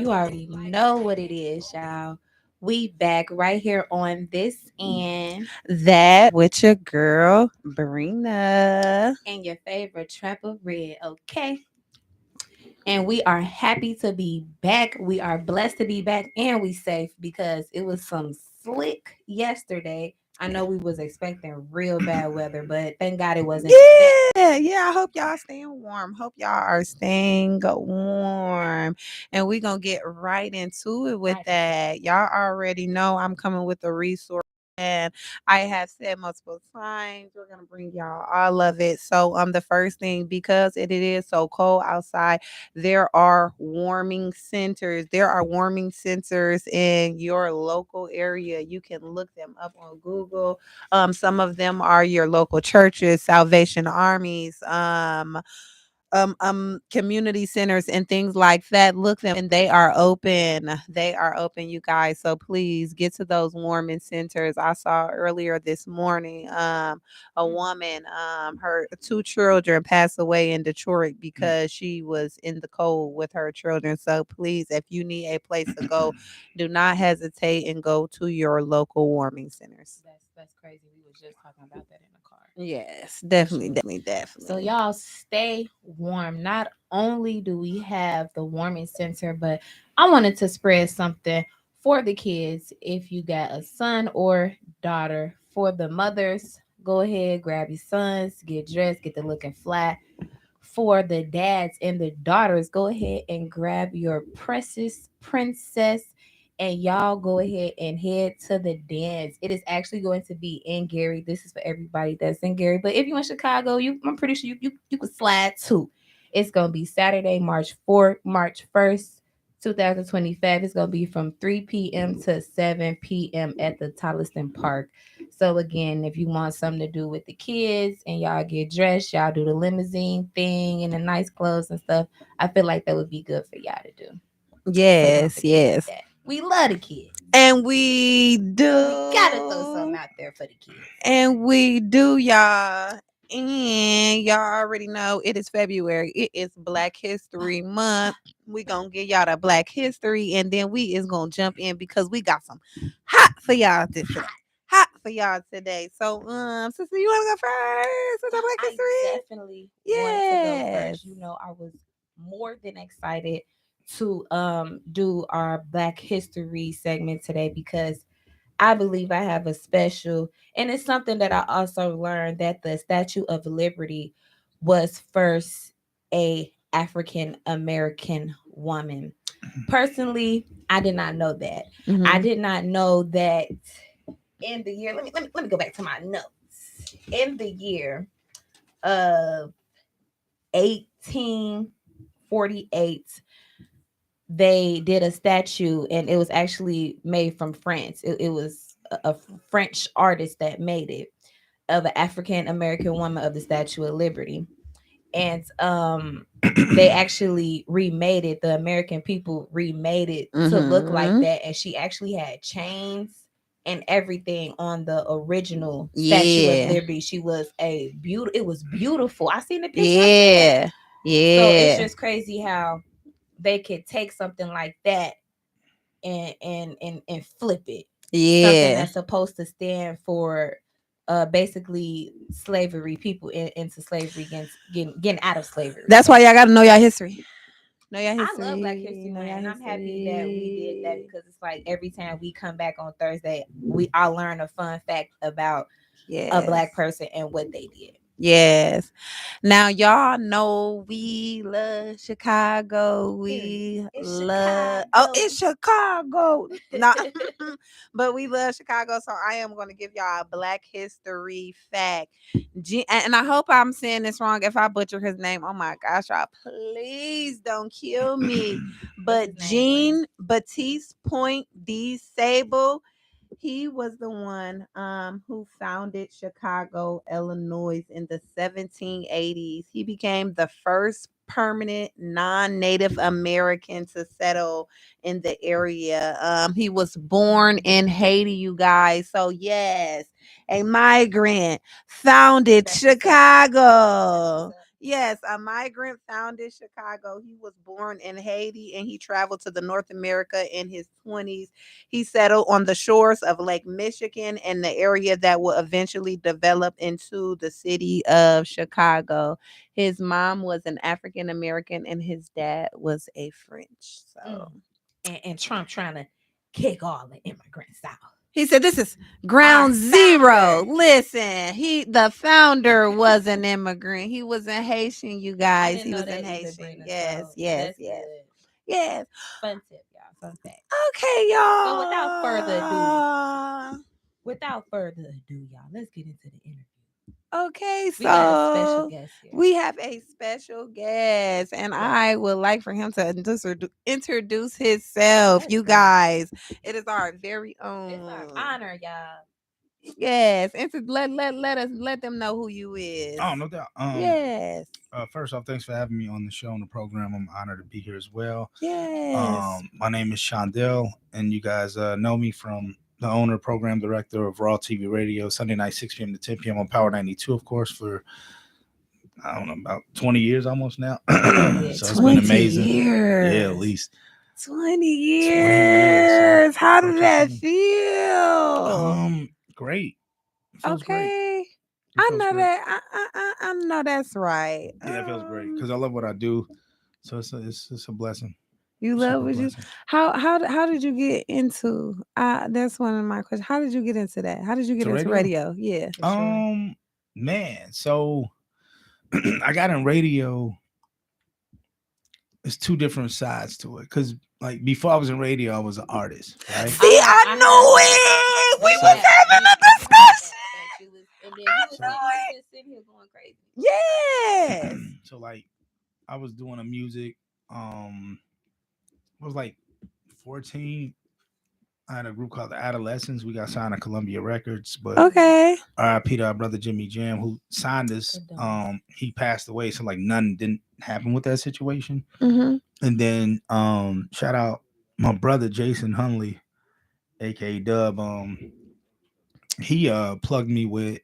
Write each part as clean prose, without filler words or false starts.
You already know what it is, y'all. We back right here on this end. That with your girl, Brina. And your favorite trap of red, okay? And we are happy to be back. We are blessed to be back, and we safe because it was some slick yesterday. I know we was expecting real bad weather, but thank God it wasn't that. Yeah. I hope y'all staying warm. Hope y'all are staying warm. And we gonna get right into it with Right. that. Y'all already know I'm coming with a resource. And I have said multiple times we're gonna bring y'all all of it. So the first thing, because it is so cold outside, there are warming centers. There are warming centers in your local area. You can look them up on Google. Some of them are your local churches, Salvation Armies, community centers and things like that. Look them and they are open. They are open, you guys. So please get to those warming centers. I saw earlier this morning a woman, her two children passed away in Detroit because she was in the cold with her children. So please, if you need a place to go, do not hesitate and go to your local warming centers. That's crazy. We was just talking about that in the car. Yes, For definitely, sure. definitely, So definitely. y'all stay warm. Not only do we have the warming center, but I wanted to spread something for the kids. If you got a son or daughter, for the mothers, go ahead, grab your sons, get dressed, get the looking fly. For the dads and the daughters, go ahead and grab your precious princess and y'all go ahead and head to the dance. It is actually going to be in Gary. This is for everybody that's in Gary. But if you're in Chicago, I'm pretty sure you could slide too. It's gonna be Saturday, March 1st, 2025. It's gonna be from 3 p.m. to 7 p.m. at the Tolliston Park. So again, if you want something to do with the kids and y'all get dressed, y'all do the limousine thing and the nice clothes and stuff. I feel like that would be good for y'all to do. So don't Yes, forget yes. that. We love the kids. And we And we gotta throw do. something out there for the kids. And we do, y'all. And y'all already know it is February. It is Black History Month. We gonna give y'all the Black History, and then we is gonna jump in because we got some hot for y'all today. Hot for y'all today. So, sister, you wanna go first with the Black I History? definitely want to go Yes. first. I was more than excited to do our Black History segment today because I believe I have a special, and it's something that I also learned that the Statue of Liberty was first a African American woman. Personally, I did not know that. I Mm-hmm. did not know that in the year. Let me go back to my notes. In the year of 1848, they did a statue, and it was actually made from France. It was a French artist that made it of an African American woman of the Statue of Liberty. And they actually remade it. The American people remade it to look like Mm-hmm. that. And she actually had chains and everything on the original Statue of Yeah. Liberty. She was a beautiful, it was beautiful. I seen the picture, I said. Yeah. So it's Yeah. just crazy how they could take something like that and flip it. Something Yeah. that's supposed to stand for basically slavery, people into slavery, getting out of slavery. That's why So y'all gotta know y'all history. Know your I love Black history. History Know Month, your and I'm happy that we did that history. because it's like every time we come back on Thursday, I learn a fun fact about a Yes. Black person and what they did. Yes. Now y'all know we love Chicago. Period. We It's love it's Chicago. Chicago. No, but we love Chicago. So I am gonna give y'all a Black History fact. And I hope I'm saying this wrong. If I butcher his name, oh my gosh, y'all, please don't kill me. What's But his name, Brina? Jean Baptiste Point de Sable, he was the one who founded Chicago, Illinois in the 1780s. He became the first permanent non-Native American to settle in the area. He was born in Haiti, you guys. So yes, a migrant founded That's what's up. That's what's Chicago. up. Yes, a migrant founded Chicago. He was born in Haiti and he traveled to the North America in his 20s. He settled on the shores of Lake Michigan in the area that will eventually develop into the city of Chicago. His mom was an African American and his dad was a French. Mm. So And Trump trying to kick all the immigrants out. he said, "This is Our ground zero." founder. Listen, the founder was an immigrant. He was in Haitian, you I guys. didn't He know was that in either, Haitian. Brina. Yes, So yes, that's yes, good. yes. Fun tip, y'all. Fun fact. Okay, So y'all. without further ado, y'all, let's get into the interview. Okay, We got a special so guest here. we have a special guest, and Yes. I would like for him to introduce himself. Let's You go. guys, it is our very It's our own. honor, y'all. Yes, let them know who you is. Oh, no doubt. Yes. First off, thanks for having me on the show and the program. I'm honored to be here as well. Yes. My name is Shondell, and you guys know me from the owner, program director of Raw TV Radio, Sunday night, 6 p.m. to 10 p.m. on Power 92, of course, for I don't know, about 20 years almost now. Yeah, So it's been 20 amazing. years. Yeah, at least 20 years. years. How did that Approaching feel? great. It feels great. Okay. It I feels know great. that. I know that's right. Yeah, it feels great because I love what I do. So it's a blessing. You love Super what you. blessing. How did you get into? That's one of my questions. How did you get into that? How did you get To into radio? radio? Yeah. For sure. Man, so I got in radio. There's two different sides to it because, like, before I was in radio, I was an artist, right? See, I I knew heard that. it. We You was had having you a I heard discussion. that you was and then I you So, was knew just sitting here going crazy. it. Yes. so like, I was doing a music. I was like 14. I had a group called the Adolescents. We got signed to Columbia Records, but Okay. R.I.P. to our brother Jimmy Jam, who signed us. Condolences. He passed away, so like none didn't happen with that situation. Mm-hmm. And then shout out my brother Jason Hunley, aka Dub. He plugged me with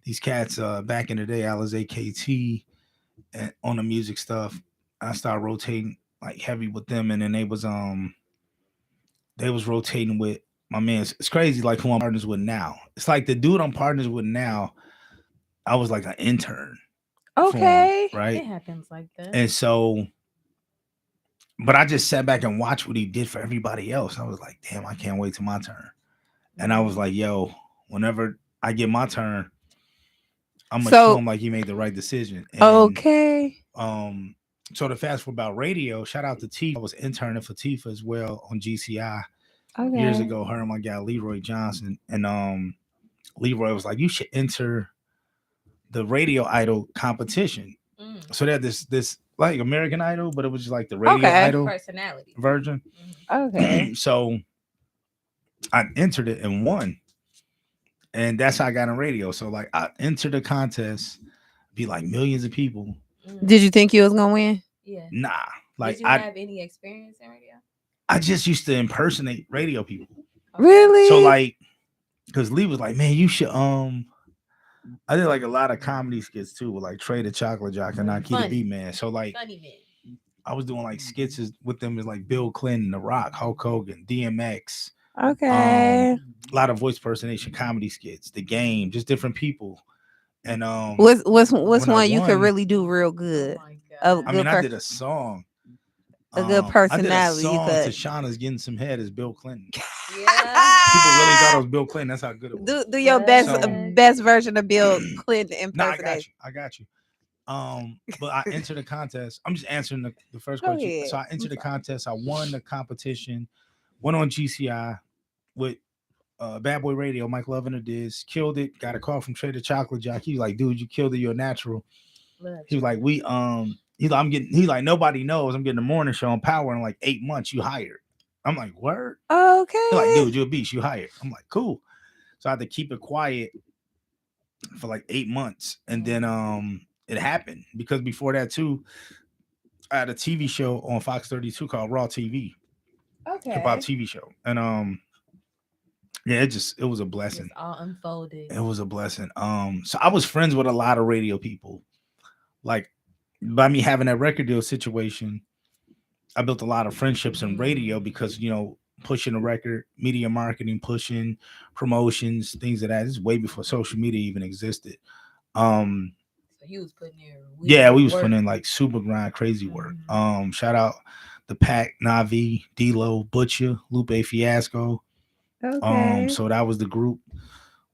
these cats back in the day. I was AKT and on the music stuff. I started rotating like heavy with them, and then they was rotating with my man. It's crazy, like who I'm partners with now. It's like the dude I'm partners with now. I was like an intern for him, Okay. right? It happens like that. And so, but I just sat back and watched what he did for everybody else. I was like, damn, I can't wait till my turn. And I was like, yo, whenever I get my turn, I'm gonna show him like he made the right decision. And Okay. so to fast forward about radio, shout out to Tifa. I was interning for Tifa as well on GCI Okay. years ago. Her and my guy Leroy Johnson. And Leroy was like, you should enter the Radio Idol competition. So they had this like American Idol, but it was just like the Radio Idol Personality version. Okay. So I entered it and won. And that's how I got on radio. So like I entered the contest, be like millions of people. Did you think you was gonna win? Yeah. Nah. Like Did you have any experience in radio? I just used to impersonate radio people. Okay. Really? So like, cause Lee was like, man, you should I did like a lot of comedy skits too, with like Trey the Chocolate Jock and Nikita B Man. So like Funny man. I was doing like skits with them as like Bill Clinton, The Rock, Hulk Hogan, DMX. Okay. A lot of voice personation comedy skits, The Game, just different people. And What's when I one you could won, really do real good? Oh my A God. I good mean, I did a song. a good I did a personality. You song could to Shauna's Getting Some Head as Bill Clinton. Yeah. People really thought it was Bill Clinton. That's how good it was. do your best So- best version of Bill Clinton No, impersonation. I got you. But I entered the contest. I'm just answering the first Go question. ahead. So I entered the contest. I won the competition. Went on GCI with Bad Boy Radio. Mike Love and the Diz. Killed it. Got a call from Trey the Chocolate Jock. He was like, dude, you killed it. You're a natural. He was like, he's like, nobody knows. I'm getting the morning show on Power in like 8 months. You hired. I'm like, word? Okay. He's like, dude, you're a beast. You hired. I'm like, cool. So I had to keep it quiet for like 8 months. And then it happened because before that too, I had a TV show on Fox 32 called Raw TV. Okay. Hip hop TV show. And yeah, it was a blessing. It's all unfolded. It was a blessing. So I was friends with a lot of radio people. Like by me having that record deal situation, I built a lot of friendships in radio because, pushing a record, media marketing, pushing promotions, things of that. This is way before social media even existed. Um, So he was putting in yeah, we was work. putting in like super grind, crazy work. Shout out the Pack, Navi, D-Lo, Butcher, Lupe Fiasco. Okay. So that was the group.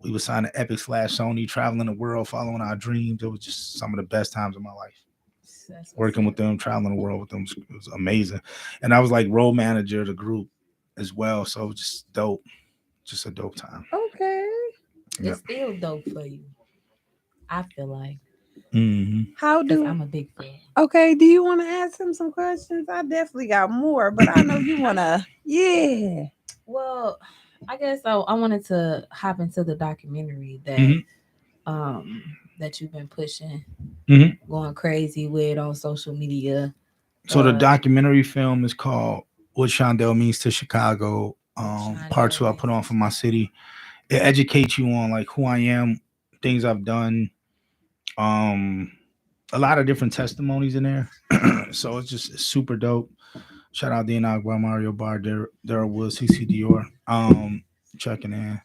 We were signed to Epic / Sony, traveling the world, following our dreams. It was just some of the best times of my life. Working with them, traveling the world with them, it was amazing. And I was like role manager of the group as well. So it was just dope. Just a dope time. Okay. It's still dope for you. I feel like. How do I'm a big fan. Okay, do you want to ask him some questions? I definitely got more, but I know you want to. Yeah. Well, I guess I wanted to hop into the documentary that that you've been pushing, going crazy with on social media. So the documentary film is called What Shondell Means to Chicago. Part 2 I put on for my city. It educates you on like who I am, things I've done. A lot of different testimonies in there. So it's super dope. Shout out Dean Agua, Mario Bar, Daryl Woods, CC Dior. Checking in.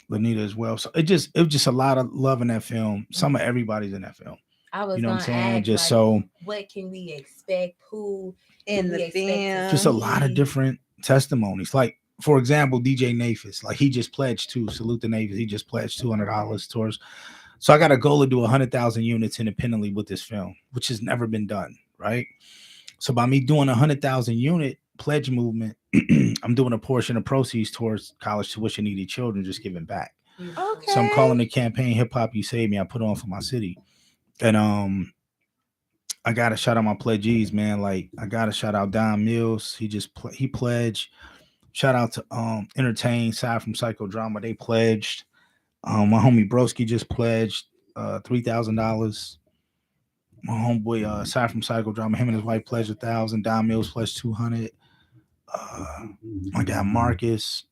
Lanita as well. So it was just a lot of love in that film. Some of everybody's in that film. I was what I'm saying? Ask, just like, so what can we expect? Who in the film? Just a lot of different testimonies. Like, for example, DJ Nafis. Like, he just pledged to salute the Nafis. He just pledged $200 towards. So I got a goal to do 100,000 units independently with this film, which has never been done, right? So by me doing 100,000 unit pledge movement, I'm doing a portion of proceeds towards college tuition needy children, just giving back. Okay. So I'm calling the campaign Hip Hop You Save Me. I put on for my city. And I gotta shout out my pledgees, man. Like, I gotta shout out Don Mills. He pledged. Shout out to Entertain, Side from Psychodrama. They pledged. My homie Broski just pledged $3,000. My homeboy Side from Psychodrama, him and his wife pledged 1,000. Don Mills pledged 200. My guy Marcus,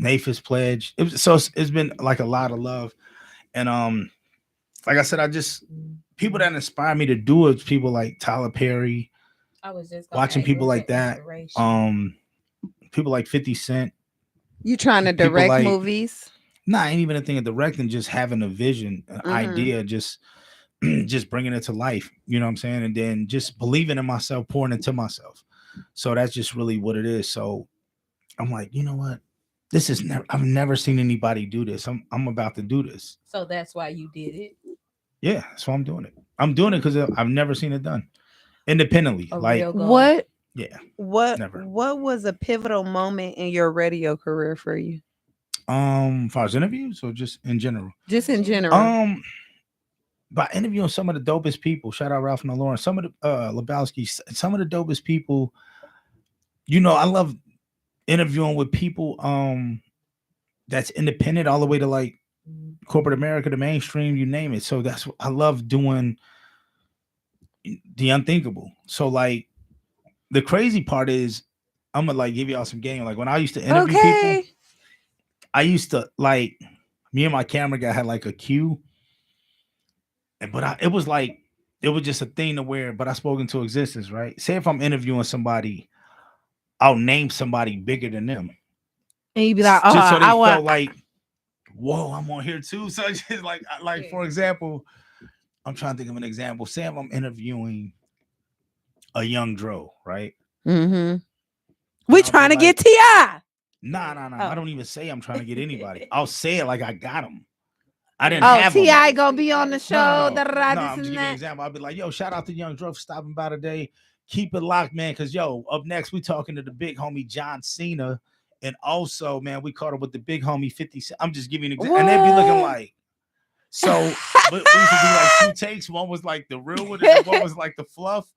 Nafis pledged. It's been like a lot of love. And like I said, people that inspire me to do it, people like Tyler Perry. I was just watching people like that. People like 50 Cent. You trying to direct movies? Nah, ain't even a thing of directing, just having a vision, an idea, just bringing it to life. You know what I'm saying? And then just believing in myself, pouring into myself. So that's just really what it is. So I'm like, you know what? I've never seen anybody do this. I'm about to do this. So that's why you did it? Yeah, so I'm doing it. I'm doing it because I've never seen it done independently. What? Yeah. What? Never. What was a pivotal moment in your radio career for you? As far as interviews or just in general? Just in general. By interviewing some of the dopest people. Shout out Ralph and Lauren. Some of the Lebowski. Some of the dopest people. I love interviewing with people that's independent all the way to like corporate America, the mainstream, you name it. So that's what I love doing, the unthinkable. So like the crazy part is I'm gonna like give y'all some game. Like when I used to interview people, I used to like me and my camera guy had like a cue. But it was just a thing to where, but I spoke into existence, right? Say if I'm interviewing somebody, I'll name somebody bigger than them. And you'd be like, just so they felt like, whoa, I'm on here too. So it's just like for example, I'm trying to think of an example. Say if I'm interviewing a young Dro, right? Mm-hmm. We trying to get T.I. Nah. Oh. I don't even say I'm trying to get anybody. I'll say it like I got him. I didn't have T.I. gonna be on the show. No, I'm just giving an example. I'll be like, yo, shout out to Young Dro for stopping by today. Keep it locked, man. Cause up next we talking to the big homie John Cena. And also, man, we caught up with the big homie 50 Cent. I'm just giving you an example. And they'd be looking like, so but we used to do like 2 takes. One was like the real one, and one was like the fluff.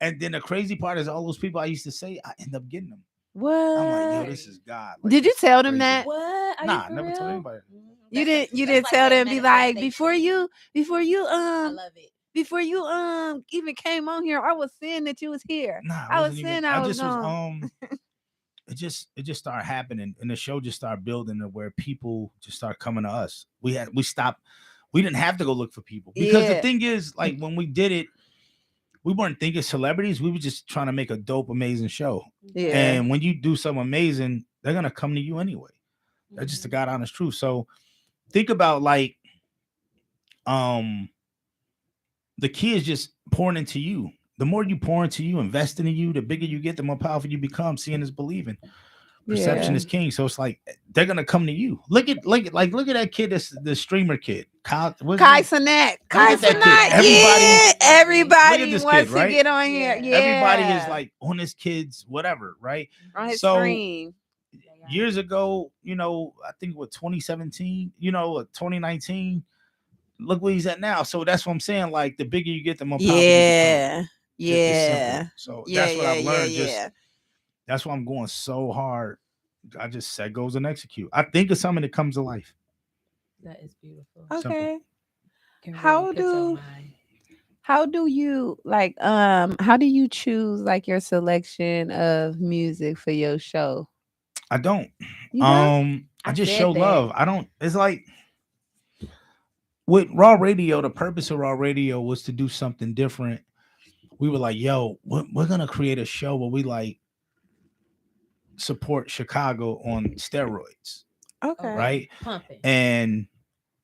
And then the crazy part is all those people I used to say, I end up getting them. What? I'm like, yo, this is God. Like, did you tell them that? What? Nah, never told anybody. You didn't tell them, be like, before you I love it. Before you even came on here, I was saying that you was here. Nah, I was saying I was gone. It just started happening, and the show just started building to where people just start coming to us. We stopped We didn't have to go look for people because the Yeah. thing is, like when we did it, we weren't thinking celebrities. We were just trying to make a dope, amazing show. Yeah. And when you do something amazing, they're gonna come to you anyway. That's just the Mhm. God honest truth. So think about like um the kids just pouring into you. The more you pour into you, investing in you, the bigger you get, the more powerful you become. Seeing is believing. Perception Yeah. is king. So it's like they're gonna come to you. Look at that kid. That's the streamer kid. Kyle, what's his Kai name? Sinet. Look Kai at that kid. Sinet. Everybody, Yeah. look at Everybody this kid, wants to right? get on here. Yeah. Yeah. Everybody is like on this kid's whatever, right? on his So screen. years ago, I think what 2017, 2019. Look where he's at now. So that's what I'm saying. Like the bigger you get, the more powerful you become. Yeah. It's simple. Yeah. So Yeah. that's what Yeah. I've Yeah. learned. Yeah. That's why I'm going so hard. I just set goals and execute. I think of something that comes to life. That is beautiful. Okay. Can really How put your do mind. how do you like how do you choose like your selection of music for your show? I don't. You know? I I just said show that. love. I don't. It's like with Raw Radio. The purpose of Raw Radio was to do something different. We were like, yo, we're gonna create a show where we like support Chicago on steroids, Okay. right? Pumping. And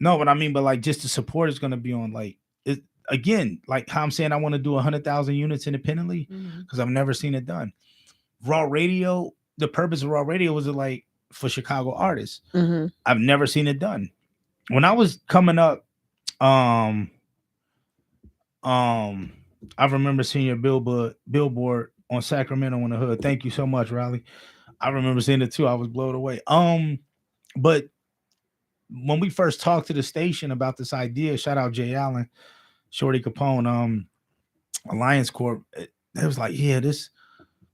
no, but I mean, but like just the support is gonna be on like it again, like how I'm saying I want to do 100,000 units independently Mhm. because I've never seen it done. Raw Radio, the purpose of Raw Radio was to like for Chicago artists. Mm-hmm. I've never seen it done. When I was coming up, um, I remember seeing your billboard on Sacramento in the hood. Thank you so much, Riley. I remember seeing it too. I was blown away. But when we first talked to the station about this idea, shout out Jay Allen, Shorty Capone, Alliance Corp, it was like, yeah, this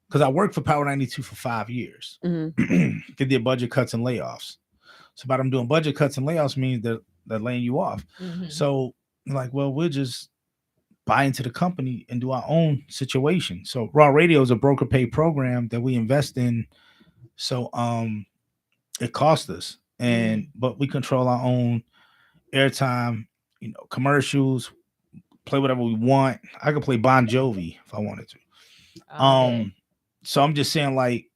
because I worked for Power 92 for 5 years. Mm-hmm. They did budget cuts and layoffs. So by them doing budget cuts and layoffs means that they're laying you off. Mhm. So like, well, we'll just buy into the company and do our own situation. So Raw Radio is a broker paid program that we invest in. So it costs us. And but we control our own airtime, commercials, play whatever we want. I could play Bon Jovi if I wanted to. Okay. So I'm just saying, like,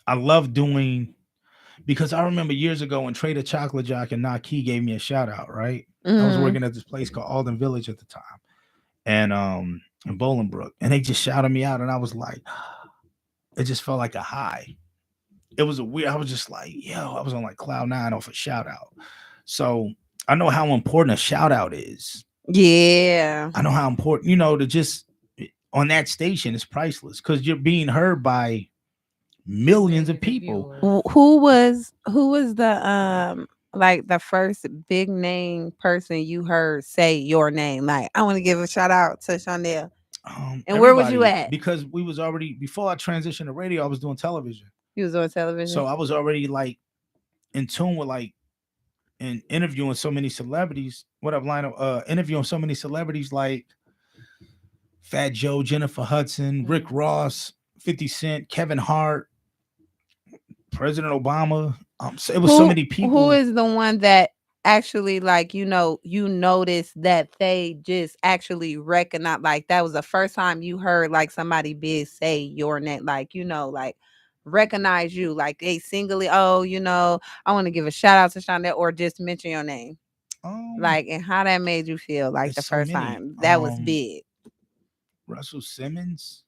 I love doing because I remember years ago when Trader Chocolate Jock and Naki gave me a shout out, right? I was working at this place called Alden Village at the time. And in Bolingbrook. And they just shouted me out. And I was like, it just felt like a high. It was a weird, I was just like, yo, I was on like cloud nine off a shout out. So I know how important a shout out is. Yeah. I know how important, to just on that station is priceless because you're being heard by millions of people. Who was the like the first big name person you heard say your name? Like, I want to give a shout out to Chanel. And where was you at? Because we was already before I transitioned to radio, I was doing television. You was on television. So I was already like in tune with like and interviewing so many celebrities. What up, Lionel? Interviewing so many celebrities like Fat Joe, Jennifer Hudson, Rick Ross, 50 Cent, Kevin Hart, President Obama. So it was so many people. Who is the one that actually like you noticed that they just actually recognize, like that was the first time you heard like somebody big say your name, like like recognize you, like they singly, I want to give a shout out to Shonda or just mention your name, like, and how that made you feel like the first time that was big. Russell Simmons.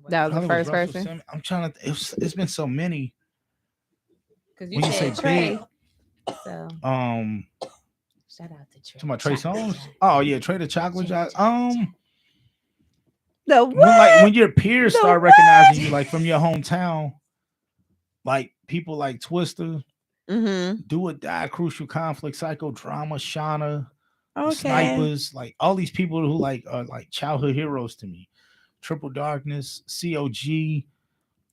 That was the first person. Simmons. I'm trying to. It's been so many. Because you said Trey. So shout out to Trey. To my Trey Songz. Oh yeah, Trey the Chocolate Jock. The what? When your peers start recognizing you, like from your hometown, like people like Twister, Do or Die, Crucial Conflict, Psychodrama, Shauna, Snipers, like all these people who like are like childhood heroes to me. Triple Darkness, COG.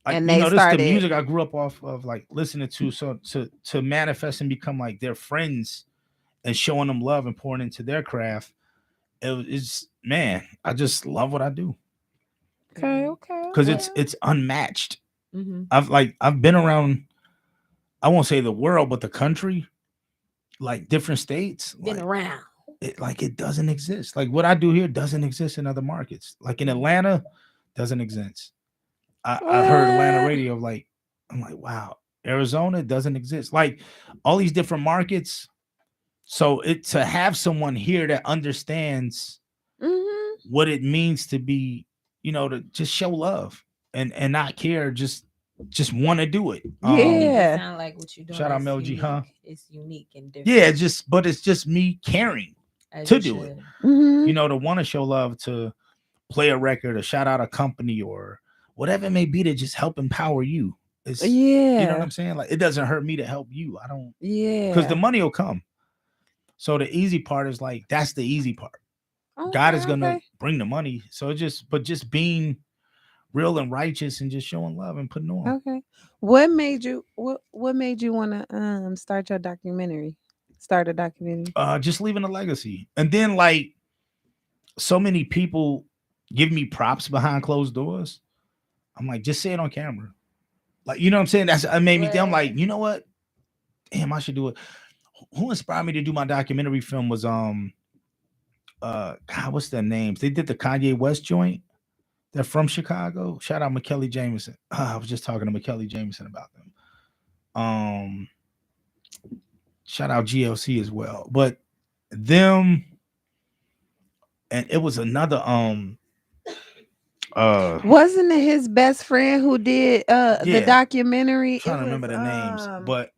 Like, and they this started the music I grew up off of, like listening to. So to manifest and become like their friends and showing them love and pouring into their craft. It's man, I just love what I do. Okay. Because it's unmatched. I've been around, I won't say the world, but the country. like different states, Been around. it doesn't exist. Like what I do here doesn't exist in other markets. Like in Atlanta, doesn't exist. I heard Atlanta What? radio, like I'm like, wow, Arizona doesn't exist. Like all these different markets. So it to have someone here that understands Mhm. what it means to be, to just show love and not care, just want to do it. It Yeah. sound like what you're doing Shout out is Mel G, unique. huh? It's unique and different. Yeah, but it's just me caring as to you do it. should. Mhm. To want to show love, to play a record, or shout out a company, or whatever it may be, to just help empower you. It's you know what Yeah. I'm saying? Like it doesn't hurt me to help you. I don't, because the Yeah. money will come. So the easy part is like that's the easy part. God Okay. is gonna Okay. bring the money. So just being real and righteous and just showing love and putting on. Okay. What made you want to start your documentary? Start a documentary. Just leaving a legacy. And then like so many people give me props behind closed doors. I'm like, just say it on camera. Like, you know what I'm saying? It made me think. I'm like, you know what? Damn, I should do it. Who inspired me to do my documentary film was God, what's their names? They did the Kanye West joint. They're from Chicago. Shout out McKelly Jameson. I was just talking to McKelly Jameson about them. Shout out GLC as well. But them, and it was another Wasn't it his best friend who did the Yeah. documentary? trying It to remember was, the names, but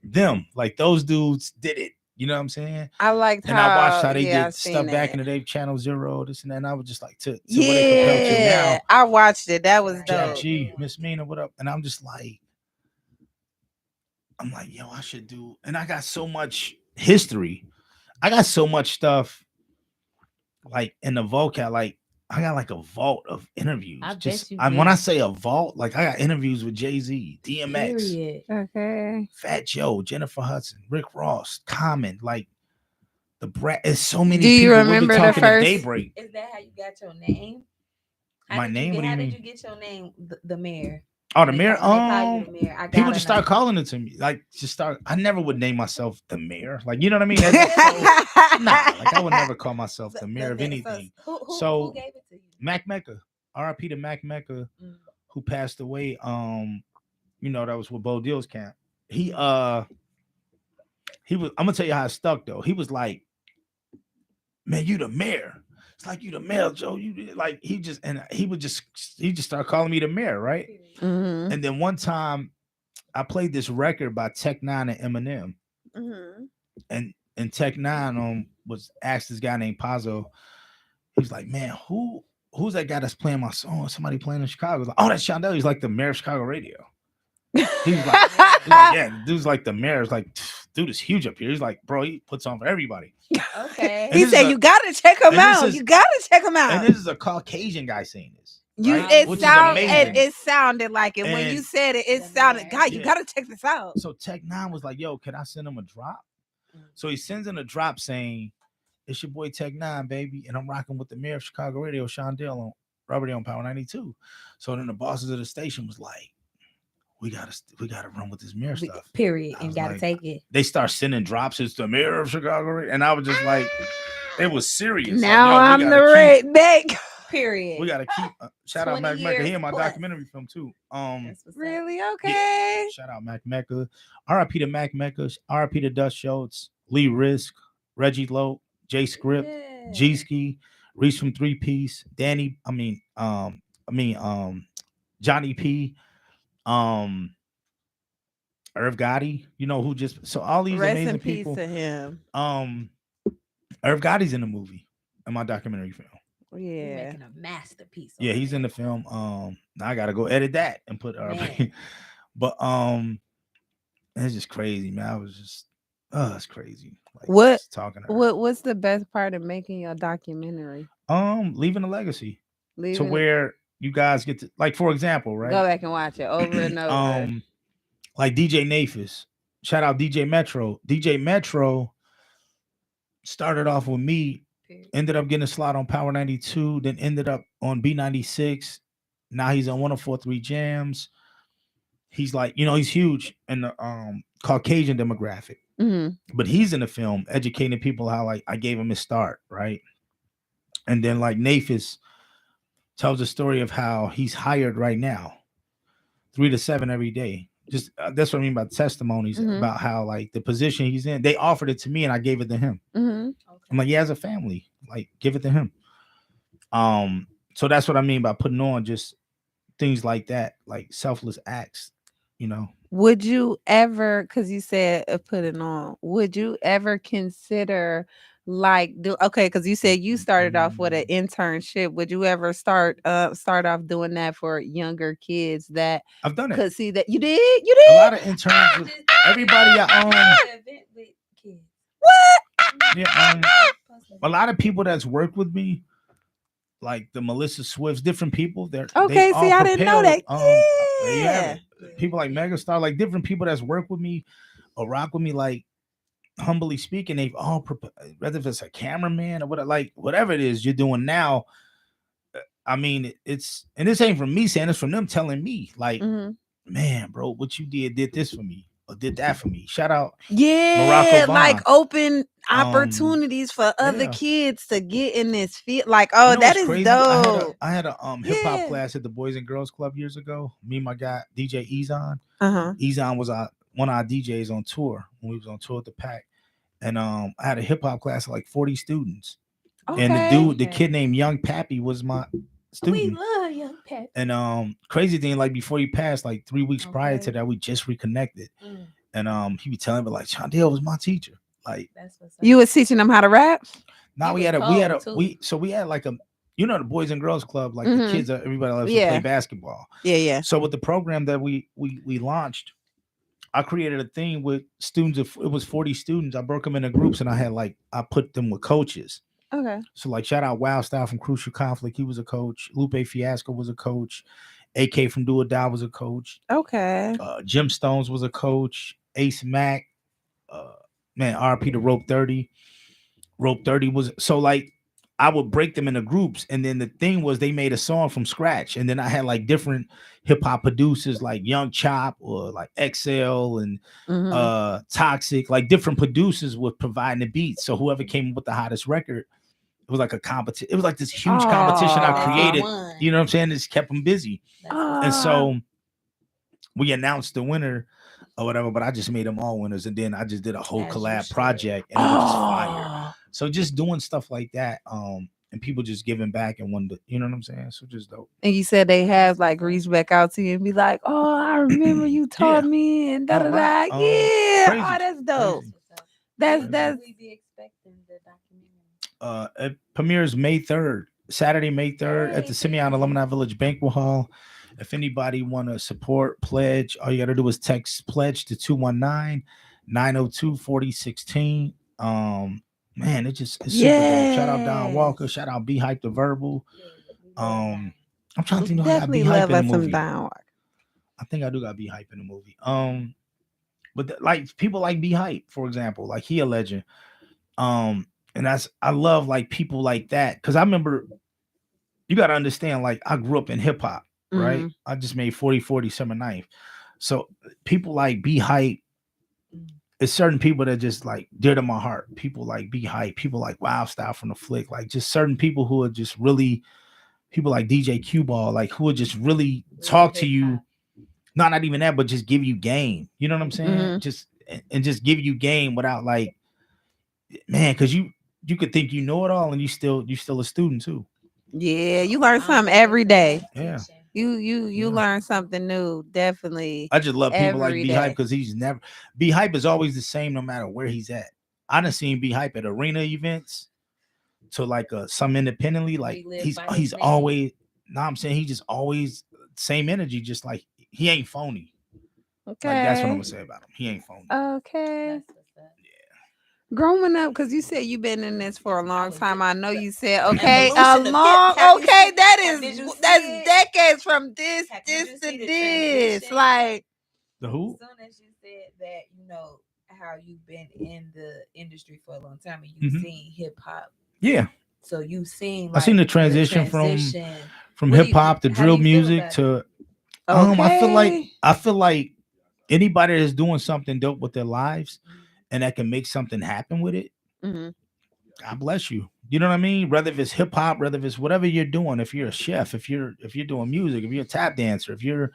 them, like those dudes did it. You know what I'm saying? I liked And how I watched how they yeah, I did seen stuff back that. in the day, Channel Zero, this and that. And I was just like, to what they compelled to Yeah, now. I watched it. That was Jack dope. G, Miss Mina, what up? And I'm just like, yo, I should do. And I got so much history. I got so much stuff like in the vocab. Like I got like a vault of interviews. I bet Just you when did. I say a vault, like I got interviews with Jay-Z, DMX, Period. Okay. Fat Joe, Jennifer Hudson, Rick Ross, Common, like the brat. It's so many Do you people. We'll be remember the talking at first- daybreak. Is that how you got your name? My name? What do you How mean? did you get your name? The mayor. Oh, the They mayor. call you the mayor. I People gotta just start know. calling it to me. Like just start. I never would name myself the mayor. Like you know what I mean? That's so, nah, like I would never call myself the mayor of anything. Who gave it to you? Mac Mecca, R.I.P. to Mac Mecca, who passed away. That was with Bo Deal's camp. He was. I'm gonna tell you how it stuck though. He was like, "Man, you the mayor." It's like you the mayor, Joe. You like he just started calling me the mayor, right? Mhm. And then one time, I played this record by Tech Nine and Eminem, Mhm. and Tech Nine was asked this guy named Pazzo. He was like, "Man, who's that guy that's playing my song? Somebody playing in Chicago." Like, "Oh, that's Shondell. He's like the mayor of Chicago radio." He's like, "Yeah, the dude's like the mayor." It's like, dude is huge up here. He's like, "Bro, he puts on for everybody." Okay. And He this said, is a- "You gotta check him and this out. is- You gotta check him out." And this is a Caucasian guy saying this. You, right? Which is amazing. it sounded like it when you And- said it. It The sounded, mayor. God, you Yeah. gotta check this out. So Tech Nine was like, "Yo, can I send him a drop?" So he sends in a drop saying, "It's your boy Tech Nine, baby, and I'm rocking with the mayor of Chicago Radio, Shondell, on Robert on Power 92." So then the bosses of the station was like, we gotta run with this mayor stuff. Period. I And was gotta like- take it. They start sending drops. It's the mayor of Chicago Radio, and I was just like, it was serious. Now like, I'm yo, the red neck. Period. We gotta keep. Shout out 20 Mac Mecca. He years in my plus. documentary film too. That's what's up. Really? Okay. Shout out Mac Mecca. R.I.P. to Mac Mecca. R.I.P. to Dust Schultz, Lee Risk, Reggie Lowe, Jay Script, Yeah. G Ski, Reese from 3 Piece, Danny. Johnny P. Irv Gotti. You know who just so all these Rest amazing in peace people. to him. Irv Gotti's in the movie in my documentary film. You're Yeah. making a masterpiece. Yeah, over he's in there. the film. Now I gotta go edit that and put Man. but it's just crazy, man. I was just it's crazy. Like What- just talking to her. What's the best part of making your documentary? Leaving a legacy to Leaving it- where you guys get to, like, for example, right? Go back and watch it over and over. Like DJ Nafis. Shout out DJ Metro. DJ Metro started off with me, Period. ended up getting a slot on Power 92, then ended up on B96. Now he's on 104.3 Jams. He's like, he's huge in the Caucasian demographic. But he's in the film educating people how like I gave him his start, right? And then like Nafis tells a story of how he's hired right now, 3 to 7 every day. Just that's what I mean by testimonies about how like the position he's in. They offered it to me and I gave it to him. I'm like, yeah, as a family, like give it to him. So that's what I mean by putting on just things like that, like selfless acts, you know. Would you ever, because you said put it on, would you ever consider like okay, because you said you started off with an internship. Would you ever start off doing that for younger kids that I've done it? could see that you did? You did? A lot of interns with everybody with kids. What? Yeah, a lot of people that's worked with me, like the Melissa Swifts, different people. Okay, see, I didn't know that. Yeah, people like Megastar, like different people that's worked with me or rock with me. Like humbly speaking, they've all whether if it's a cameraman or whatever it is you're doing now. I mean, it's and this ain't from me saying, it's from them telling me, like, man, bro, what you did this for me or did that for me. Shout out, yeah, like open opportunities for other kids to get in this field. Like, oh, that is crazy? Dope. I had a hip hop class at the Boys and Girls Club years ago. Me and my guy DJ Ezon. Ezon was one of our DJs on tour when we was on tour with the Pack, and I had a hip hop class of like 40 students. Okay. And the kid named Young Pappy was my student. We love Young Pappy. And crazy thing, like before he passed, like 3 weeks prior to that, we just reconnected. And he be telling me like, Shondell was my teacher. Like, that's what's you was teaching them how to rap. Now we had like a, you know, the Boys and Girls Club, like the kids, everybody loves to play basketball. Yeah. So with the program that we launched, I created a thing with students. It was 40 students. I broke them into groups, and I put them with coaches. Okay. So like shout out Wild Style from Crucial Conflict. He was a coach. Lupe Fiasco was a coach. AK from Do or Die was a coach. Okay. Jim Stones was a coach. Ace Mack. Man, RP to Rope 30. Rope 30 was so like I would break them into groups, and then the thing was they made a song from scratch, and then I had like different hip hop producers like Young Chop or like XL and Toxic, like different producers were providing the beats. So whoever came up with the hottest record, it was like a competition. It was like this huge competition I created. You know what I'm saying? It just kept them busy. And so we announced the winner or whatever, but I just made them all winners. And then I just did a whole collab project, and it was just fire. So just doing stuff like that, and people just giving back and wonder, you know what I'm saying? So just dope. And you said they have like reach back out to you and be like, oh, I remember you taught me and da da da. Yeah. That's dope. Crazy. That's we be expecting the documentary. It premieres May 3rd, Saturday, May 3rd at the Simeon Alumni Village Banquet Hall. If anybody want to support, pledge, all you got to do is text pledge to 219-902-4016. Man, it's super dope. Shout out Don Walker. Shout out Be Hype the Verbal. I'm trying to think how I got Be Hype in the movie. I think I do got Be Hype in the movie. But like people like Be Hype, for example, like he a legend. And I love like people like that, because I remember, you got to understand, like I grew up in hip hop, right? I just made 40/40 Summer 9th. So people like Be Hype, it's certain people that just like dear to my heart. People like Be Hype, people like Wild Style from the Flick, like just certain people who are just really, people like DJ Q Ball, like who would just really talk to you. No, not even that, but just give you game. You know what I'm saying? Just give you game without like, man, because you could think you know it all and you still a student too. Yeah, you learn something every day. Yeah. You learn something new, definitely. I just love people like Be Hype, because Be Hype is always the same no matter where he's at. I done seen Be Hype at arena events to like some independently, like he's always, I'm saying he just always same energy, just like he ain't phony. Okay. Like, that's what I'm gonna say about him. He ain't phony. Okay. Growing up, because you said you've been in this for a long time. I know you said that's decades from this to this. Like the who? As soon as you said that, you know how you've been in the industry for a long time and you've seen hip hop. Yeah. So you've seen I seen the transition from hip hop to drill music to I feel like anybody that's doing something dope with their lives and that can make something happen with it, Mhm. God bless you. You know what I mean? Whether if it's hip hop, whether if it's whatever you're doing, if you're a chef, if you're doing music, if you're a tap dancer, if you're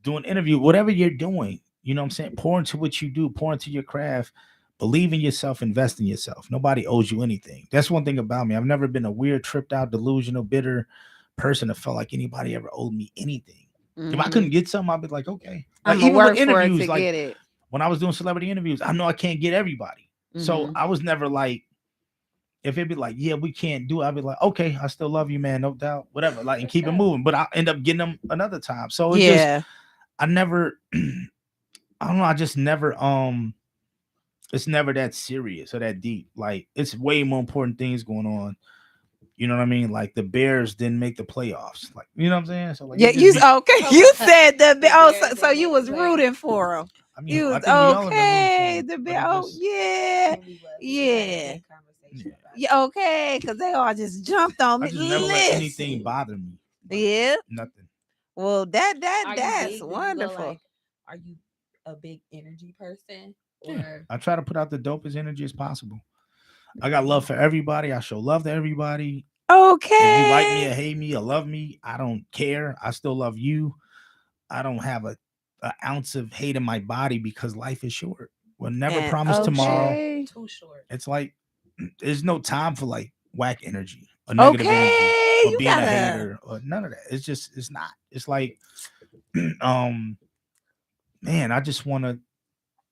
doing interview, whatever you're doing, you know what I'm saying? Pour into what you do, pour into your craft, believe in yourself, invest in yourself. Nobody owes you anything. That's one thing about me. I've never been a weird, tripped out, delusional, bitter person that felt like anybody ever owed me anything. If I couldn't get something, I'd be like, okay. Like I'm gonna even with work for it interviews, to like get it. when I was doing celebrity interviews, I know I can't get everybody. So I was never like, if it'd be like, yeah, we can't do it, I'd be like, okay, I still love you, man, no doubt, whatever, like, and keep it moving. But I end up getting them another time. So it just, I never, I don't know, I just never, it's never that serious or that deep. Like, it's way more important things going on. You know what I mean? Like the Bears didn't make the playoffs. Like, you know what I'm saying? So like, yeah, you okay? You said the so you was rooting for them. I mean, You was I think we all have been okay. rooting for The them, Bears, but it just, yeah, okay, because they all just jumped on I me. just never let anything bother me. Like, Yeah, nothing. well, that's Big? wonderful. Like, are you a big energy person? Yeah. Or I try to put out the dopest energy as possible. I got love for everybody. I show love to everybody. Okay. If you like me or hate me or love me, I don't care. I still love you. I don't have an ounce of hate in my body because life is short. We'll never promise tomorrow. too short. It's like there's no time for like whack energy or negative energy or being a hater or none of that. It's just, it's not. It's like, man, I just want to,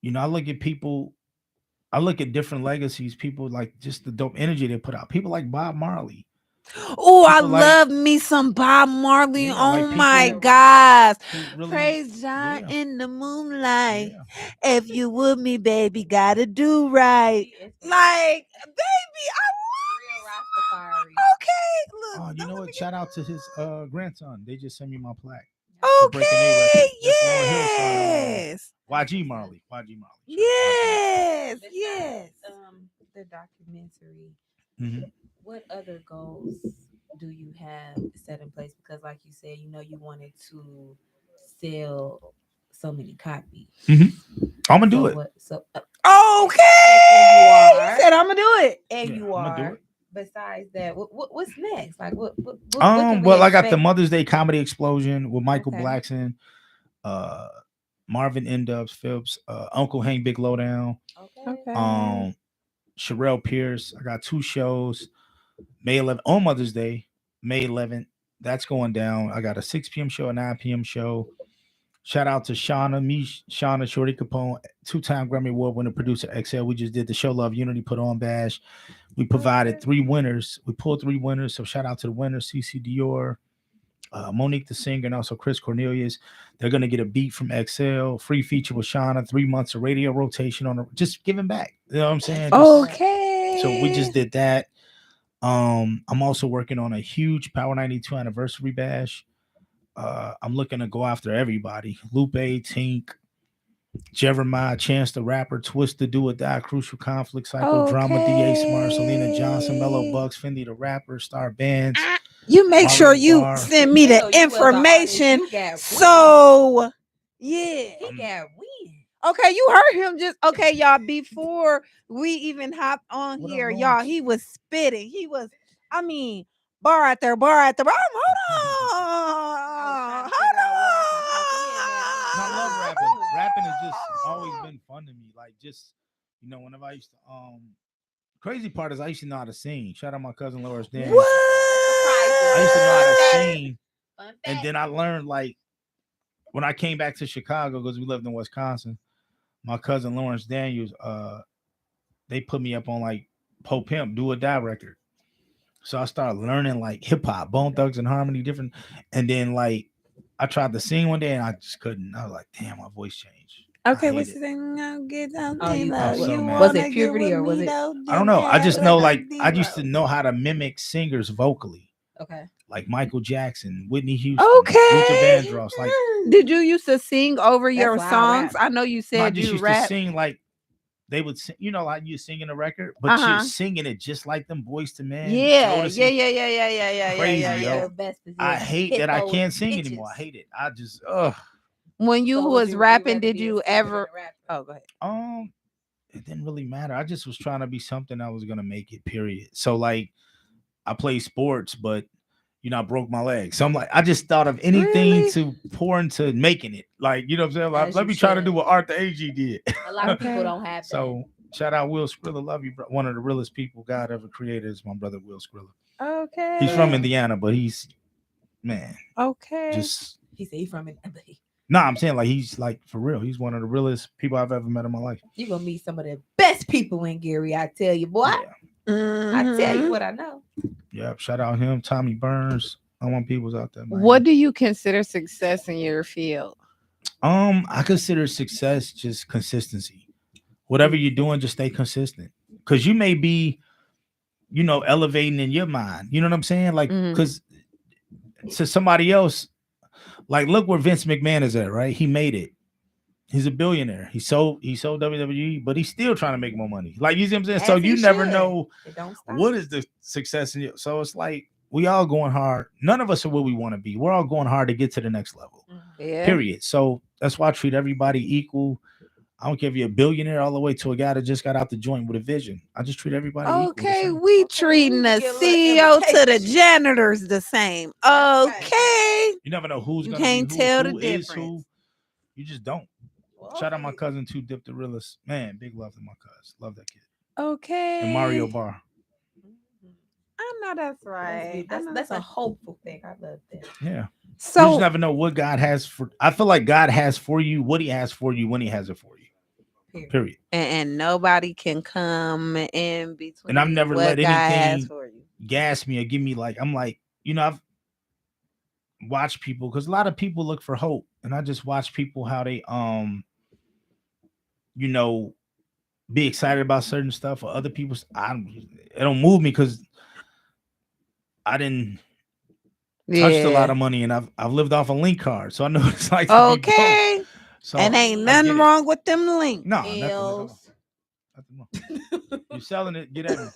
you know, I look at people, I look at different legacies, people like just the dope energy they put out. People like Bob Marley. Oh, I love me some Bob Marley. Yeah, oh like my people gosh. really, Praise God yeah. in the moonlight. Yeah. If you with me, baby, gotta do right. Like, baby, okay. Look, Oh, you know what? Shout out to his grandson. They just sent me my plaque. okay. Yes. YG Marley. Yes. Yes. The documentary. Mm-hmm. What other goals do you have set in place? Because, like you said, you know, you wanted to sell so many copies. Mm-hmm. I'm gonna do it. Okay. You said I'm gonna do it, and you I'm are. gonna do it. Besides that, what's next? Like, what well, I got the Mother's Day Comedy Explosion with Michael Okay. Blackson, Marvin N-Dubs Phillips, Uncle Hank Big Lowdown, Okay. Sherelle Pierce. I got 2 shows. May 11th on Mother's Day, May 11th. That's going down. I got a 6 p.m. show, a 9 p.m. show. Shout out to Shauna Shorty Capone, 2-time Grammy Award winner, producer XL. We just did the Show Love Unity Put On Bash. We provided 3 winners. We pulled 3 winners. So shout out to the winners, CC Dior, Monique the singer, and also Chris Cornelius. They're going to get a beat from XL, free feature with Shauna, 3 months of radio rotation on just giving back. You know what I'm saying? Okay. So we just did that. I'm also working on a huge Power 92 anniversary bash. I'm looking to go after everybody. Lupe, Tink, Jeremiah, Chance the Rapper, Twist the Do or Die, Crucial Conflict, Psycho Drama, DA Smart, Selena Johnson, Mellow Bucks, Fendi the Rapper, Star Bands. You make sure you send me the information. So yeah. He got win. Okay, you heard him just okay, y'all. Before we even hopped on here, y'all, he was spitting. He was, I mean, bar out there. Hold on. I love rapping. Rapping has just always been fun to me. Like, just, you know, whenever I used to crazy part is I used to know how to sing. Shout out my cousin Loris Dan. What? I used to know how to sing. And then I learned, like, when I came back to Chicago, because we lived in Wisconsin, my cousin Lawrence Daniels, they put me up on like Po Pimp, Do or Die record. So I started learning like hip hop, Bone Thugs and Harmony, different. And then like I tried to sing one day and I just couldn't. I was like, damn, my voice changed. Okay, what's the thing? I'll get down. Was it puberty or was it? I don't know. I just know like I used to know how to mimic singers vocally. Okay. Like Michael Jackson, Whitney Houston, Luther Vandross. Like, did you used to sing over your songs? I know you said I just you used to sing like they would sing, you know, like you singing a record, but you're singing it just like them Boys to Men. Yeah. Crazy, yo. I hate that I can't sing anymore. I hate it. I just When you was rapping, did you ever? Oh, go ahead. it didn't really matter. I just was trying to be something I was gonna make it. Period. So like, I play sports, but I broke my leg. So I'm like, I just thought of anything Really? to pour into making it. Like, you know what I'm saying? Like, As let you me try to do should. what Arthur AG did. A lot of people Okay. don't have that. So shout out Will Skrilla. Love you, bro. One of the realest people God ever created is my brother Will Skrilla. Okay. He's from Indiana, but he's man, Okay. just He said he from it. no, I'm saying like he's like for real. He's one of the realest people I've ever met in my life. You're gonna meet some of the best people in Gary, I tell you, boy. Yeah. I tell you what I know. Yeah. Shout out him, Tommy Burns. I want people's out there, man. What do you consider success in your field? I consider success just consistency. Whatever you're doing, just stay consistent. Cause you may be, elevating in your mind. You know what I'm saying? Like, cause to somebody else, like look where Vince McMahon is at, right? He made it. He's a billionaire. He sold WWE, but he's still trying to make more money. Like, you see what I'm saying? So As he you never should. know It don't stop. what is the success in you. So it's like we all going hard. None of us are where we want to be. We're all going hard to get to the next level. Yeah. Period. So that's why I treat everybody equal. I don't care if you're a billionaire all the way to a guy that just got out the joint with a vision. I just treat everybody equal. Okay, we treating the Get a little CEO to the imitation. janitors the same. Okay. You never know who's You gonna can't be tell who the is who. difference. You just don't. Shout out my cousin Two Dip the Realist. Man, big love to my cousin. Love that kid. Okay. And Mario Bar. I know that's right. That's a hopeful thing. I love that. Yeah. You So just never know what God has for. I feel like God has for you what He has for you when He has it for you. Period. and nobody can come in between. And I've never what let God has anything for you. gas me or give me like I'm like I've watched people because a lot of people look for hope, and I just watch people how they be excited about certain stuff or other people's. It don't move me because I didn't touched a lot of money, and I've lived off a link card, so I know what it's like. Okay. So And ain't nothing wrong with them links. No, nothing at all. You selling it? Get at me.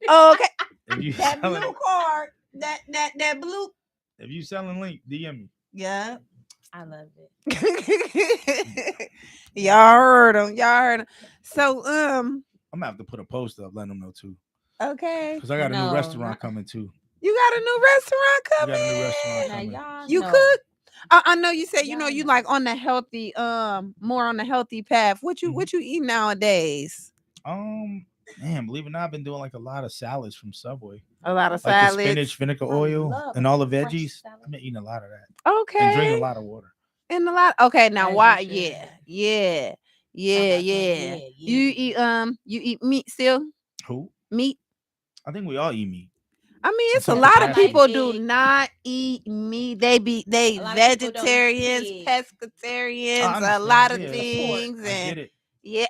Okay. If you That selling blue it, card. That blue. if you selling link, DM me. Yeah. I love it. Y'all heard him. So I'm gonna have to put a post up, letting them know too, okay. because I got a new No, restaurant not- coming too. You got a new restaurant I coming. got a new restaurant Now, coming. y'all You know. cook? I know you said you Y'all you know. like on the healthy, more on the healthy path. What you eat nowadays? Man, believe it or not, I've been doing like a lot of salads from Subway, A lot of like the salads. spinach, vinegar I oil, love and all the fresh veggies. salad. I've been eating a lot of that Okay. and drinking a lot of water. And a lot. Okay, now As why? you should. Yeah. Yeah. You eat meat still? Who? Meat? I think we all eat meat. I mean, it's a Some lot of capacity. people Like do egg. not eat meat. They A lot of people don't eat vegetarians, pig. pescatarians, I a lot of understand, yeah. things, I get and it. yeah,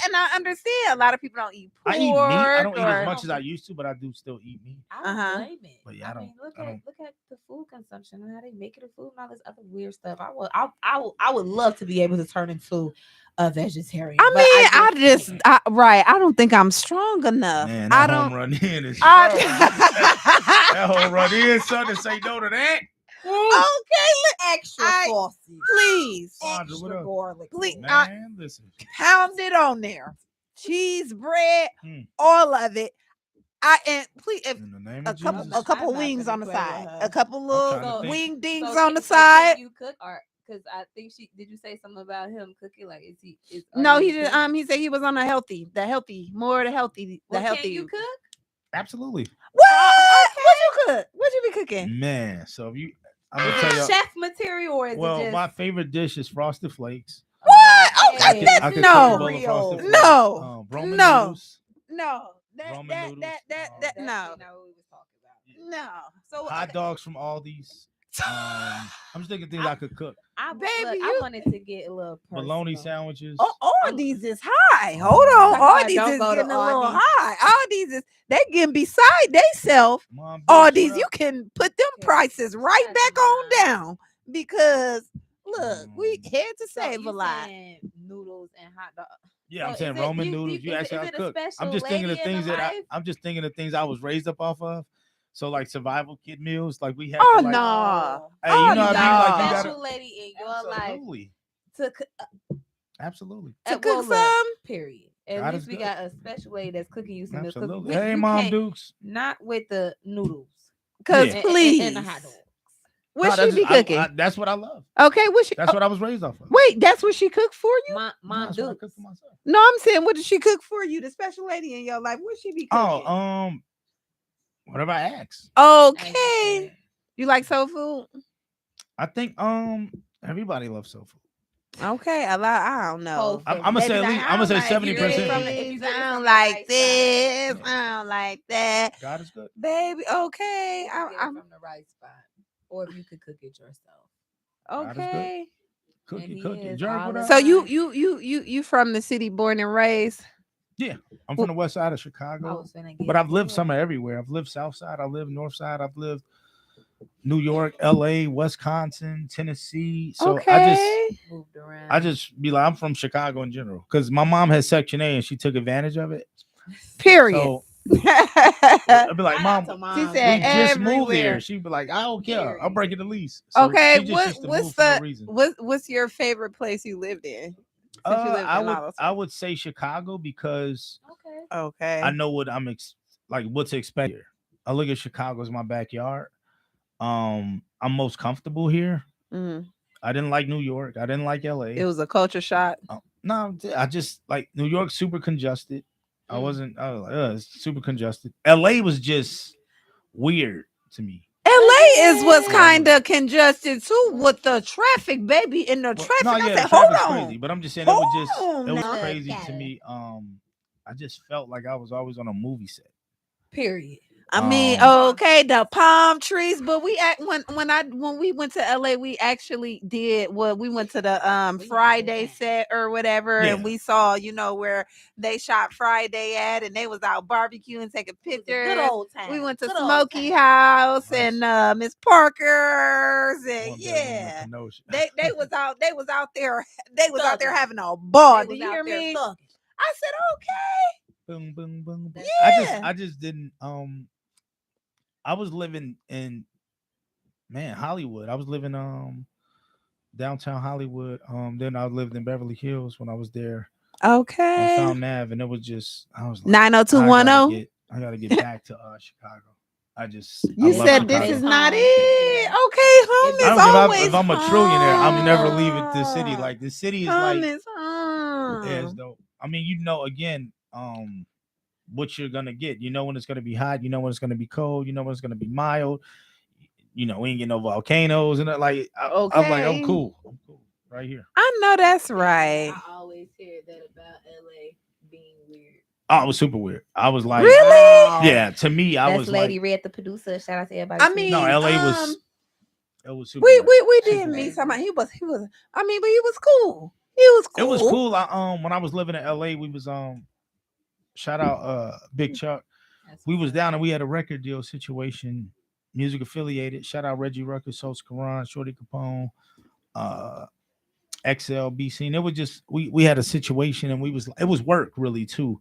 and I understand. A lot of people don't eat pork. I eat meat. I don't eat or- as much as I used to, but I do still eat meat. I don't Uh-huh. blame it. But yeah, I don't- look I don't- at the food consumption and how they make it a food and all this other weird stuff. I would love to be able to turn into a vegetarian. I but mean, can't. I don't think I'm strong enough. Man, I that don't. home run in is I, that home run in, son, to say no to that. okay, Extra I- saucy, please, Sandra, what extra up? garlic. Please, sauce. Man, listen. pound it on there. Cheese, bread, Mm. all of it. And please, if In the name a of couple Jesus. a couple I'm not wings gonna on the play with side, her. a couple trying little to think. wing dings So on the can- so can side. you cook or because I think did you say something about him cooking? Like is No, are he you a did. cook? He said he was on the healthy, more the healthy, Well, healthy. Can you cook? Absolutely. What? What you cook? What you be cooking? Man, so if you I'm gonna Is tell it you. chef material or is Well, it just my favorite dish is Frosted Flakes. What? Okay, I could that's cook a no, bowl of Frosted Flakes. no, Roman no. noodles, no. That Roman that noodles, that that that That's no, not what we was talking about. no. So hot dogs from Aldi's. I'm just thinking things I could cook. Baby, I you- wanted to get a little Bologna personal. sandwiches. Oh, all these is high. Hold on, Talk all about these don't is go to getting a little Aldi's. high. All these is they getting beside they self. Mom, All bitch, these what you up? can put them Yeah. prices right That's back on mine. down because look, we had to So save you a lot. saying noodles and hot dog. Yeah, So I'm saying is it- Roman you- noodles. is You it- actually is I it a cook. I'm special just thinking of lady in things the that life? I'm just thinking of things I was raised up off of. So like survival kit meals, like we had. Oh to, like, no. Hey, Oh, you know what I mean? no. Like you Special gotta. lady in your life Absolutely. to Absolutely. To well, cook look, some? period. At God least is we good. got a special lady that's cooking you some meals. 'Cause Absolutely. we, Hey, you Mom can't, Dukes. not with the noodles. Cause Yeah. please, And the hot dogs. what No, she be cooking? that's what I love. Okay, what she? That's what I was raised off of. Wait, that's what she cooked for you? Mom No, that's what I Dukes. cook for myself. No, I'm saying, what did she cook for you? The special lady in your life, what she be cooking? Oh, whatever I ask. Okay, you like soul food? I think everybody loves soul food. Okay, I don't know. I'm gonna say at least I'm gonna say 70%. If you get it I from don't the like right this. spot. I don't like that. God is good. Baby, okay. I'm I'm from the right spot, or if you could cook it yourself. God is good. okay. Cook And it, he cook it. is Jerk, all what of up? So that. you from the city, born and raised? Yeah, I'm from the west side of I Chicago, was finna get but I've lived to it. somewhere everywhere. I've lived south side, I lived north side, I've lived New York, LA, Wisconsin, Tennessee. So Okay. Moved around. I just be like, I'm from Chicago in general. Because my mom has Section A and she took advantage of it. Period. So I'd be like, Shout Mom, out to She Mom. said we just moved everywhere. here. She'd be like, I don't care. I'm Period. breaking the lease. So Okay, she just used to what's move for no the reason. what's your favorite place you lived in? Since you lived in a lot of I would say Chicago because Okay. Okay. I know what like what to expect here. I look at Chicago as my backyard. I'm most comfortable here. Mhm. I didn't like New York. I didn't like LA. It was a culture shock. No, I just like New York super congested. I was like, it's super congested. LA was just weird to me. LA is what's Yeah, kind of congested too with the traffic, baby. In the Well, traffic, no, I yeah, said, the hold traffic's on, crazy. But I'm just saying it was hold on. crazy Got to it. me. I just felt like I was always on a movie set. Period. I mean, Um, okay, the palm trees, but we act when we went to LA, we actually did we went to the Friday set or whatever, Yeah. and we saw where they shot Friday at, and they was out barbecuing, taking pictures. Good old time. We went to Good old Smoky time. House Nice. and Miss Parker's, one and bedroom in yeah, Kenosha. they was out there Thugging. having a ball. They Do was you out hear there me? thugging. I said okay. Boom, boom, boom, boom. Yeah. I just didn't. I was living in Hollywood. I was living downtown Hollywood. Then I lived in Beverly Hills when I was there on Okay. Fountain Ave, and it was just I was like 90210. I gotta get back to Chicago. I You love said this Chicago. is not Home. it. Yeah. Okay, home I I is don't always if I'm a trillionaire, I'm never leaving the home. city. Like the city is Home like is home. yeah, it's dope. I mean, again, what you're gonna get. You know when it's gonna be hot. You know when it's gonna be cold. You know when it's gonna be mild. We ain't get no volcanoes and like. I'm like, I'm cool. I'm cool right here. I know that's right. I always hear that about LA being weird. Oh, it was super weird. I was like, Really? yeah. To me, I That's was Lady like, Red, the producer. Shout out to everybody. I too. mean, no, LA was. It was super. we weird. we Super did meet weird. somebody. He was. I mean, but he was cool. He was cool. It was cool. When I was living in LA, we was shout out Big Chuck. We was down and we had a record deal situation, music affiliated. Shout out Reggie Ruckus, Sos Karan, Shorty Capone, XL, BC. And it was just we had a situation and it was work really too.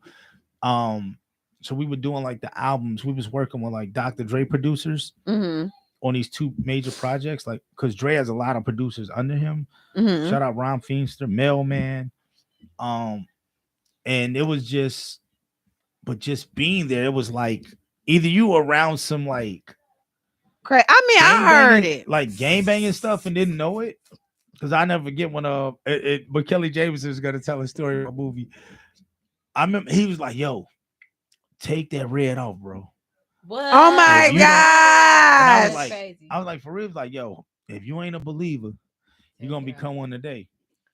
So we were doing like the albums. We was working with like Dr. Dre producers Mm-hmm. on these two major projects, like because Dre has a lot of producers under him. Mm-hmm. Shout out Ron Feenstra, Mailman. And it was just being there, it was like either you were around some like Crazy. I mean, I heard it like game banging stuff and didn't know it. Because I never forget when but Kelly Jameson is gonna tell a story about a movie. I remember he was like, "Yo, take that red off, bro." What? Oh my you don't- god! I was like, for real, like, yo, if you ain't a believer, you're gonna become one today.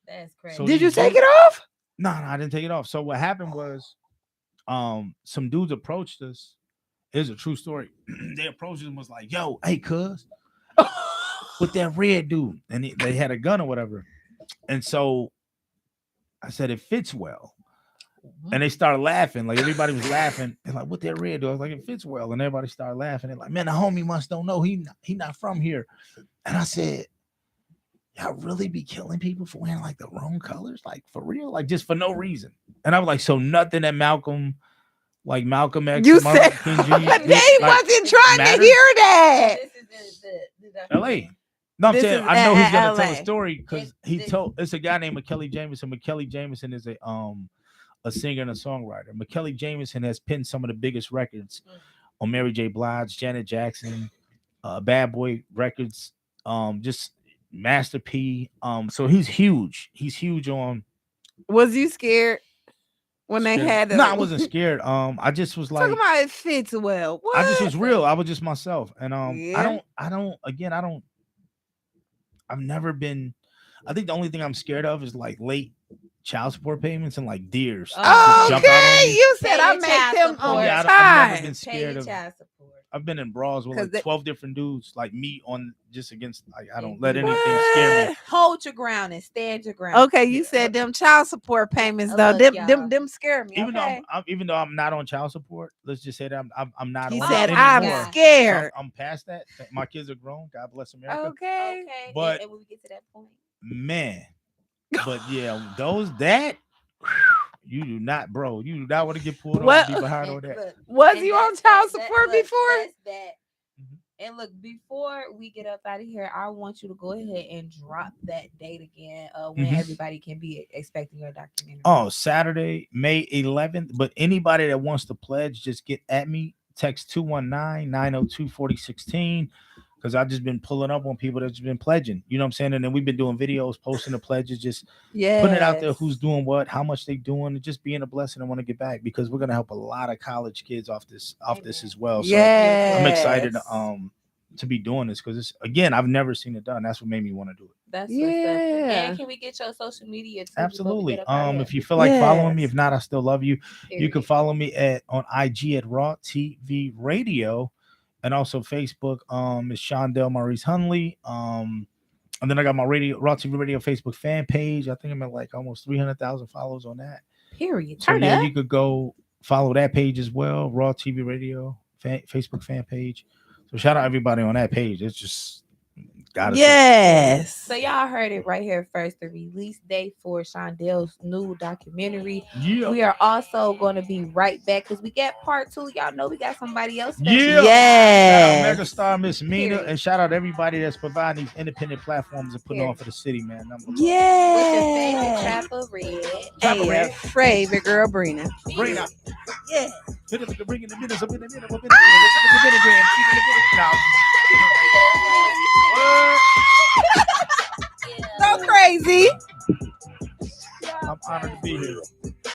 That's crazy. So Did you these take dudes- it off? No, I didn't take it off. So what happened was, some dudes approached us. It's a true story. They approached us and was like, "Yo, hey, cuz, with that red dude," and they had a gun or whatever. And so I said, "It fits well." And they started laughing. Like everybody was laughing. They're like, "What that red dude?" I was like, "It fits well." And everybody started laughing. They're like, "Man, the homie must don't know. He not from here." And I said, "Y'all really be killing people for wearing like the wrong colors? Like for real? Like just for no reason?" And I was like, "So nothing that Malcolm X, You and Martin said King Jr. they wasn't trying matters? to hear that. This is the LA. No, I'm This saying is I know he's gonna LA. tell a story because it's a guy named McKelly Jameson. McKelly Jameson is a a singer and a songwriter. McKelly Jameson has penned some of the biggest records on Mary J. Blige, Janet Jackson, Bad Boy Records, just Master P. So he's huge. He's huge on. Was you scared when they Scared. had No, I wasn't scared. I just was like, talking about it fits well. What? I just was real. I was just myself, and Yeah. I've never been. I think the only thing I'm scared of is like late child support payments and like deers. Oh, just jump out on Okay, me. you said Pay I your make child them support. on Yeah, I've never time. been scared of. child support. I've been in brawls with 'Cause like they- 12 different dudes, like me on just against. Like I don't And let you anything scare me. What? Hold your ground and stand your ground. Okay, you said them child support payments though. Look, Them scare me. Even Okay. even though I'm not on child support, let's just say that I'm not He on said it I'm anymore. scared. I'm past that. My kids are grown. God bless America. Okay. Okay, But- and when we get to that point, Man, but yeah, that you do not, bro. You do not want to get pulled What? over, be behind on and that. look, Was and you on that's child that- support look, before? That's that. Mhm. And look, before we get up out of here, I want you to go ahead and drop that date again, when Mhm. everybody can be expecting your documentary. Oh, Saturday, May 11th. But anybody that wants to pledge, just get at me. Text 219-902-4016. Because I've just been pulling up on people that's been pledging. You know what I'm saying? And then we've been doing videos, posting the pledges, just putting it out there who's doing what, how much they doing, and just being a blessing and want to get back because we're gonna help a lot of college kids off this as well. So I'm excited to be doing this because it's again, I've never seen it done. That's what made me want to do it. That's what's up. Yeah. And can we get your social media too? Absolutely. If you feel like following me, if not, I still love you. You can follow me on IG at Raw TV Radio. And also Facebook, is Shondell Maurice Hunley. And then I got my Raw TV Radio Facebook fan page. I think I'm at like almost 300,000 followers on that. Period. So Turn yeah, up. you could go follow that page as well. Raw TV Radio Facebook fan page. So shout out everybody on that page. It's just gotta say. Yes. So y'all heard it right here first. The release date for Shondell's new documentary. Yeah. We are also going to be right back because we got part 2. Y'all know we got somebody else. Yeah. special. Shout out Yes. Megastar Miss Mina, Period. and shout out everybody that's providing these independent platforms and putting on Period. for the city, man. Number one. With your favorite Yeah. trapper red. Trapper And Red. your favorite girl, Brina. Bring it up. Yeah. Bring it up.